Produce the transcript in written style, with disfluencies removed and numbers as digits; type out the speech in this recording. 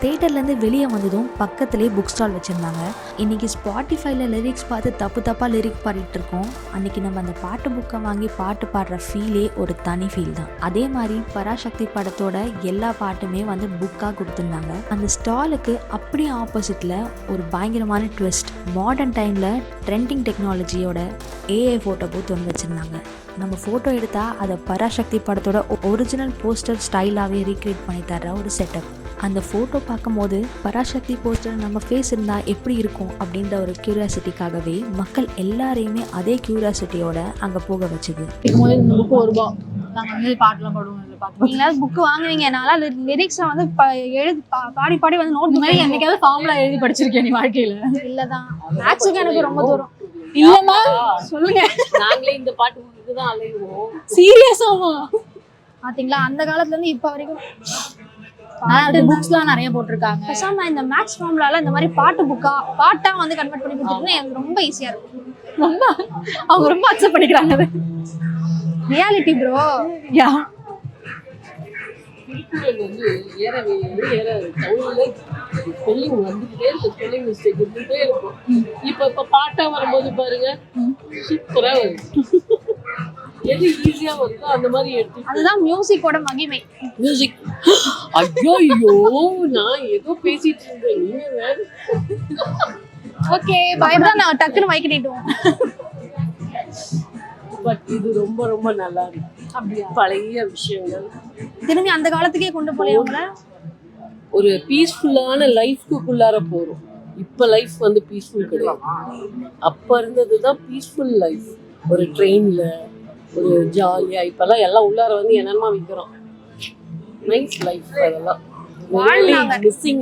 தேட்டர்லேருந்து வெளியே வந்ததும் பக்கத்துலேயே புக் ஸ்டால் வச்சுருந்தாங்க. இன்றைக்கி ஸ்பாட்டிஃபைல லிரிக்ஸ் பார்த்து தப்பாக லிரிக் பாடிட்டு இருக்கோம். அன்றைக்கி நம்ம அந்த பாட்டு புக்கை வாங்கி பாட்டு பாடுற ஃபீலே ஒரு தனி ஃபீல் தான். அதே மாதிரி பராசக்தி படத்தோட எல்லா பாட்டுமே வந்து புக்காக கொடுத்துருந்தாங்க. அந்த ஸ்டாலுக்கு அப்படியே ஆப்போசிட்டில் ஒரு பயங்கரமான ட்விஸ்ட். மாடர்ன் டைமில் ட்ரெண்டிங் டெக்னாலஜியோட ஏஐ ஃபோட்டோ பூத் ஒன்று வச்சுருந்தாங்க. நம்ம ஃபோட்டோ எடுத்தால் அதை பராசக்தி படத்தோட ஒரிஜினல் போஸ்டர் ஸ்டைலாகவே ரீக்ரியேட் பண்ணி தர்ற ஒரு செட்டப். அந்த ஃபோட்டோ பார்க்கும்போது பராசக்தி போஸ்டர் நம்ம ஃபேஸ் இருந்தால் எப்படி இருக்கும் அப்படின்ற ஒரு க்யூரியாசிட்டிக்காகவே மக்கள் எல்லாரையுமே அதே க்யூரியாசிட்டியோட அங்கே போக வச்சுது. புக்கு ₹1 நாங்கள் வந்து பாட்டுலாம் பாடுவோம். நீங்களா புக்கு வாங்குவீங்க, நான் லிரிக்ஸை வந்து எழுதி பாடி பாடி வந்து நோட் மாதிரி என்னைக்காவது ஃபார்முலா எழுதி படிச்சிருக்கேன் நீ வாழ்க்கையில? இல்லதான், மேக்ஸுக்கு எனக்கு ரொம்ப தூரம். இல்லம்மா சொல்லுங்க. நாங்களே இந்த பாட்டு தான் அலைவோம். சீரியஸாமா? பாத்தீங்களா, அந்த காலத்துல இருந்து இப்ப வரைக்கும் புக்ஸ்லாம் நிறைய போட்டிருக்காங்க. பேசாம இந்த மேக்ஸ் ஃபார்முலால இந்த மாதிரி பாட்டா வந்து கன்வெர்ட் பண்ணி கொடுத்துருந்தா எனக்கு ரொம்ப ஈஸியா இருக்கும். அவங்க ரொம்ப அக்செப்ட் பண்ணிக்கிறாங்க. அது ரியாலிட்டி ப்ரோ. யா வந்து ஸ்பெல்லிங் வந்துட்டே இருக்கும், ஸ்பெல்லிங் மிஸ்டேக் இருந்துட்டே இருக்கும். இப்ப பாட்டா வரும்போது பாருங்க சூப்பரா வருது. எது ஈஸியா வருதோ அந்த மாதிரி எடுத்து. அதுதான் மியூசிக்கோட மகிமை. மியூசிக் ஐயோ நான் ஏதோ பேசிட்டு இருந்தேன், நீங்க வேற. ஓகே பயப்படா, நான் டக்குன்னு மைக் நீட்டுவோம். பட் இது ரொம்ப ரொம்ப நல்லா இருக்கு. அப்படியே பழைய விஷயங்கள் திரும்பி அந்த காலத்துக்கே கொண்டு போலவங்கள ஒரு பீஸ்ஃபுல்லான லைஃப்க்குள்ளார போறோம். இப்ப லைஃப் வந்து பீஸ்ஃபுல் கிடையாது. அப்ப இருந்ததுதான் பீஸ்ஃபுல் லைஃப். ஒரு ட்ரெயின்ல ஒரு ஜாலியா. இப்பெல்லாம் எல்லாம் உள்ளார வந்து என்னமா விற்கிறோம். நைஸ் லைஃப் அதெல்லாம் மிஸ்ஸிங்.